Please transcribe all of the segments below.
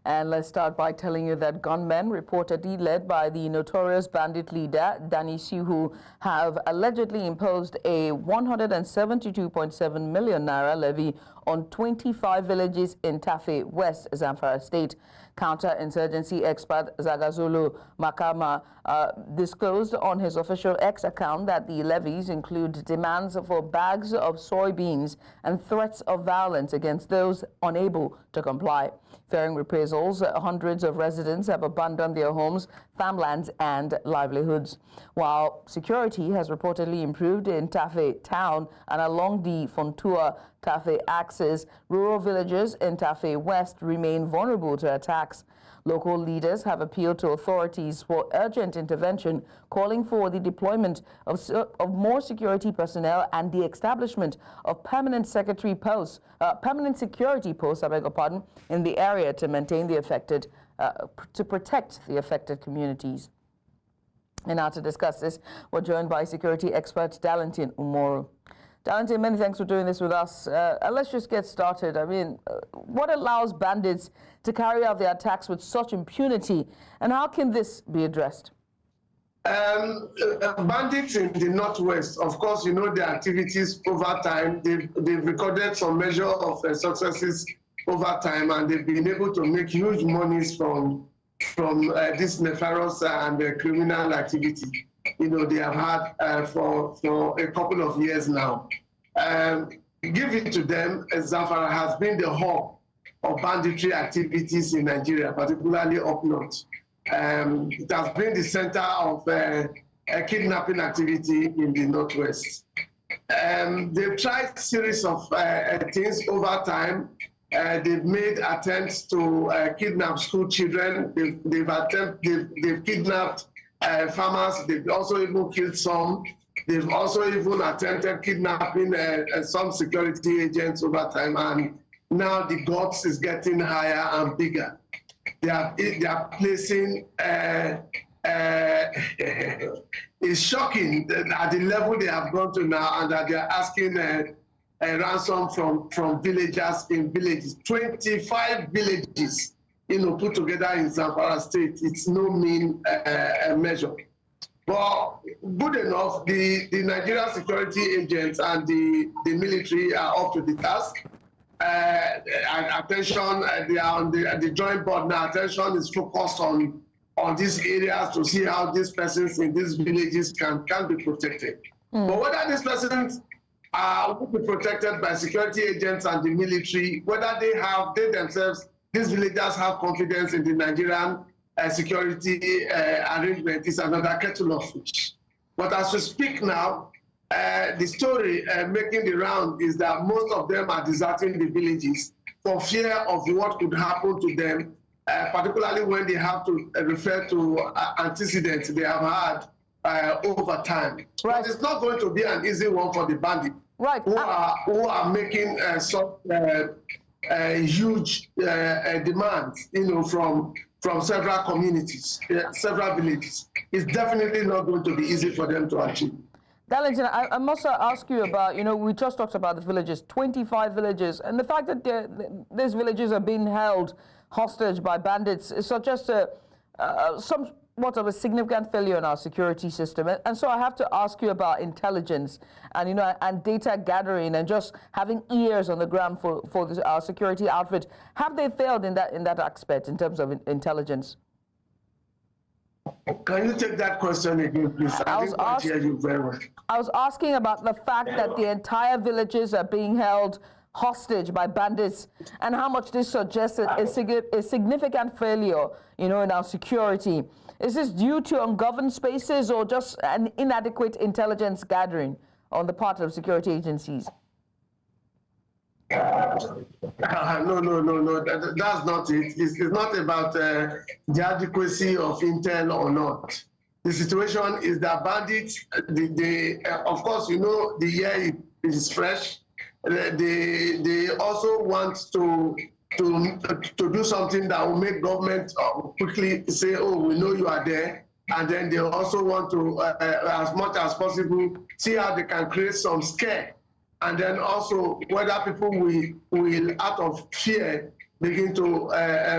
And let's start by telling you that gunmen, reportedly led by the notorious bandit leader Danisuhu, have allegedly imposed a 172.7 million naira levy on 25 villages in Tsafe West, Zamfara State. Counter-insurgency expert Zagazulu Makama disclosed on his official X account that the levies include demands for bags of soybeans and threats of violence against those unable to comply. Fearing reprisals, hundreds of residents have abandoned their homes, farmlands and livelihoods. While security has reportedly improved in Tsafe town and along the Fontua-Tsafe axis, rural villages in Tsafe West remain vulnerable to attacks. Local leaders have appealed to authorities for urgent intervention, calling for the deployment of more security personnel and the establishment of permanent security posts, in the area to maintain the affected, to protect the affected communities. And now to discuss this, we're joined by security expert Darlington Umoru. Darlington, many thanks for doing this with us. Let's just get started. I mean, what allows bandits to carry out their attacks with such impunity, and how can this be addressed? Bandits in the Northwest, of course, you know their activities over time. They've recorded some measure of successes over time, and they've been able to make huge monies from this nefarious and criminal activity. You know, they have had for a couple of years now. Give it to them, Zamfara has been the hub of banditry activities in Nigeria, particularly up north. It has been the center of kidnapping activity in the Northwest. They've tried a series of things over time. They've made attempts to kidnap school children. They've kidnapped farmers. They've also even killed some. They've also even attempted kidnapping some security agents over time, and now the gods is getting higher and bigger. They are placing. It's shocking at the level they have gone to now, and that they are asking a ransom from villagers in villages. 25 villages, you know, put together in Zamfara State. It's no mean measure. But good enough, the Nigerian security agents and the military are up to the task. Attention, they are on the joint board now. Attention is focused on these areas to see how these persons in these villages can be protected. But whether these persons will be protected by security agents and the military, whether they themselves, these villagers have confidence in the Nigerian security arrangement is another kettle of fish. But as we speak now, the story making the round is that most of them are deserting the villages for fear of what could happen to them, particularly when they have to refer to antecedents they have had over time. Right. But it's not going to be an easy one for the bandits, right, who are making such huge demands, you know, from several communities, several villages. It's definitely not going to be easy for them to achieve. Darlington, I must ask you about, you know, we just talked about the villages, 25 villages, and the fact that these villages are being held hostage by bandits suggests somewhat of a significant failure in our security system. And so I have to ask you about intelligence and, you know, and data gathering and just having ears on the ground for our security outfit. Have they failed in that aspect in terms of intelligence? Can you take that question again, please? I didn't quite hear you very well. I was asking about the fact that the entire villages are being held hostage by bandits, and how much this suggests a significant failure, you know, in our security. Is this due to ungoverned spaces or just an inadequate intelligence gathering on the part of security agencies? No. That's not it. It's not about the adequacy of intel or not. The situation is that bandits, of course, you know, the year is fresh. They also want to do something that will make government quickly say, oh, we know you are there. And then they also want to, as much as possible, see how they can create some scare. And then also whether people will out of fear, begin to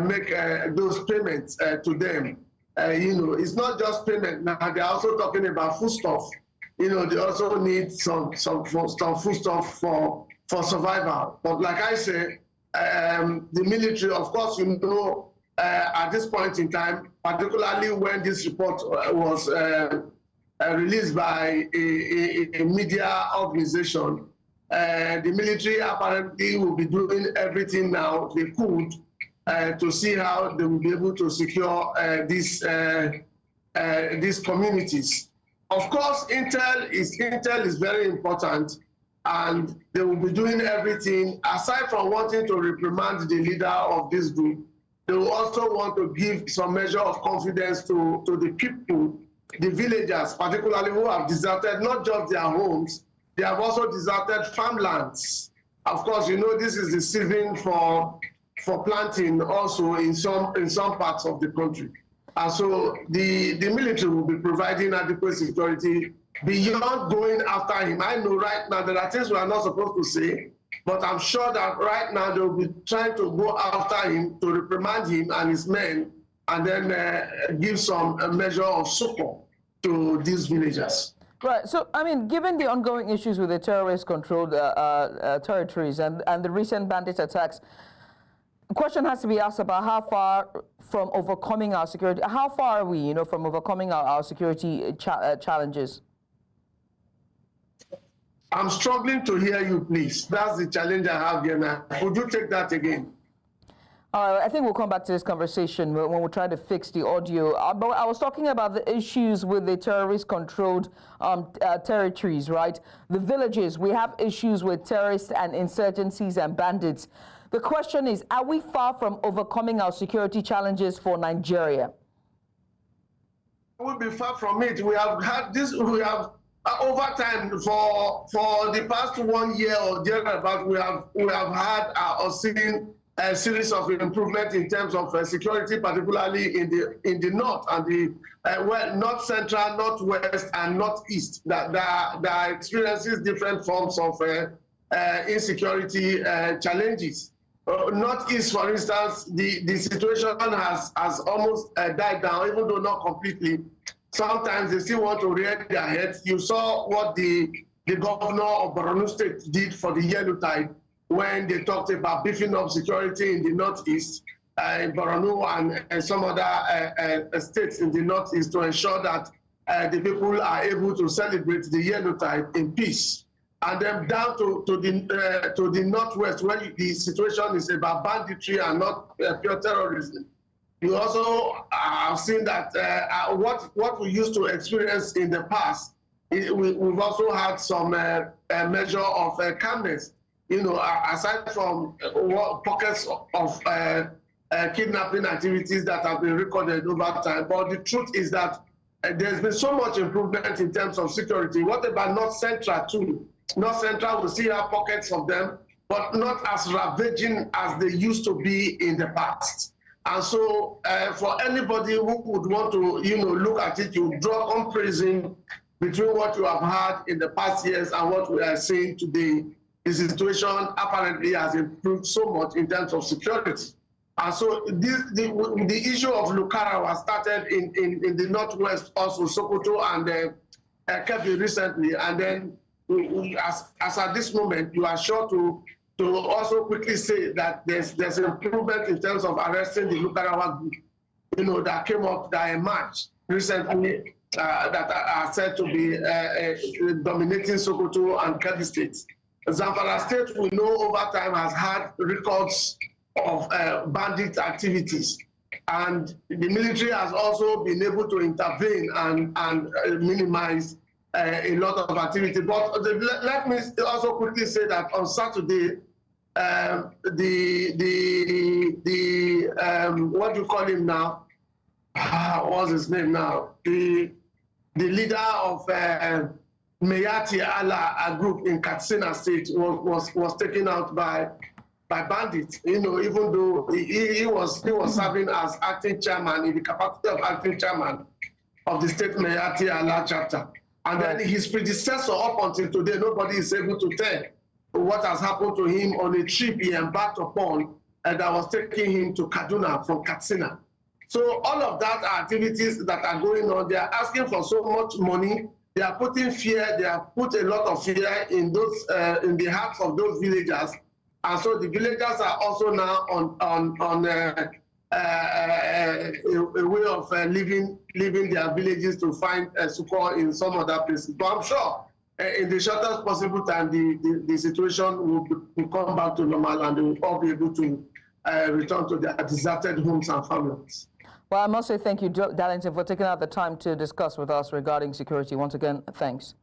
make those payments to them. It's not just payment now. They're also talking about foodstuff. They also need some foodstuff for survival. But like I said, the military, of course, at this point in time, particularly when this report was released by a media organization, the military apparently will be doing everything now they could to see how they will be able to secure these communities. Of course, intel is very important, and they will be doing everything. Aside from wanting to reprimand the leader of this group, they will also want to give some measure of confidence to the people, the villagers, particularly who have deserted not just their homes, they have also deserted farmlands. Of course, this is the season for planting also in some parts of the country. And so the military will be providing adequate security beyond going after him. I know right now there are things we are not supposed to say, but I'm sure that right now they will be trying to go after him to reprimand him and his men, and then give some measure of support to these villagers. Right. So, I mean, given the ongoing issues with the terrorist-controlled territories and the recent bandit attacks, the question has to be asked about how far from overcoming our security. How far are we, from overcoming our security challenges? I'm struggling to hear you, please. That's the challenge I have here now. Could you take that again? I think we'll come back to this conversation when we try to fix the audio. But I was talking about the issues with the terrorist-controlled territories, right? The villages, we have issues with terrorists and insurgencies and bandits. The question is, are we far from overcoming our security challenges for Nigeria? We'll be far from it. We have had this, over time, for the past 1 year or thereabout, we have had or seen a series of improvements in terms of security, particularly in the north and the north central, northwest, and northeast. That experiences different forms of insecurity challenges. Northeast, for instance, the situation has almost died down, even though not completely. Sometimes they still want to rear their heads. You saw what the governor of Borno State did for the Yellow Tide when they talked about beefing up security in the northeast, in Borno and some other states in the northeast, to ensure that the people are able to celebrate the Yellow Tide in peace. And then down to the northwest, where the situation is about banditry and not pure terrorism. You also have seen that what we used to experience in the past, we've also had some measure of calmness. Aside from pockets of kidnapping activities that have been recorded over time. But the truth is that there's been so much improvement in terms of security. What about North Central too? North Central, we still have pockets of them, but not as ravaging as they used to be in the past. And so for anybody who would want to, look at it, you draw comparison between what you have had in the past years and what we are seeing today. The situation apparently has improved so much in terms of security. And so the issue of Lukara started in the northwest, also Sokoto and Kebbi recently. And then as at this moment, you are sure to also quickly say that there's an improvement in terms of arresting the Lukarawa group, that came up, that emerged recently, that are said to be dominating Sokoto and Kebbi states. Zamfara State, we know over time, has had records of bandit activities. And the military has also been able to intervene and minimize a lot of activity. But let me also quickly say that on Saturday, what do you call him now? What's his name now? The leader of Mayati Allah group in Katsina State was taken out by bandits. Even though he was serving as acting chairman in the capacity of acting chairman of the state Mayati Allah chapter. And then his predecessor, up until today, nobody is able to tell what has happened to him on a trip he embarked upon that was taking him to Kaduna from Katsina. So all of that are activities that are going on. They are asking for so much money. They are putting fear. They have put a lot of fear in those in the hearts of those villagers, and so the villagers are also now on a way of leaving their villages to find succor in some other places. But I'm sure in the shortest possible time, the situation will come back to normal, and they will all be able to return to their deserted homes and families. Well, I must say thank you, Darlington, for taking out the time to discuss with us regarding security. Once again, thanks.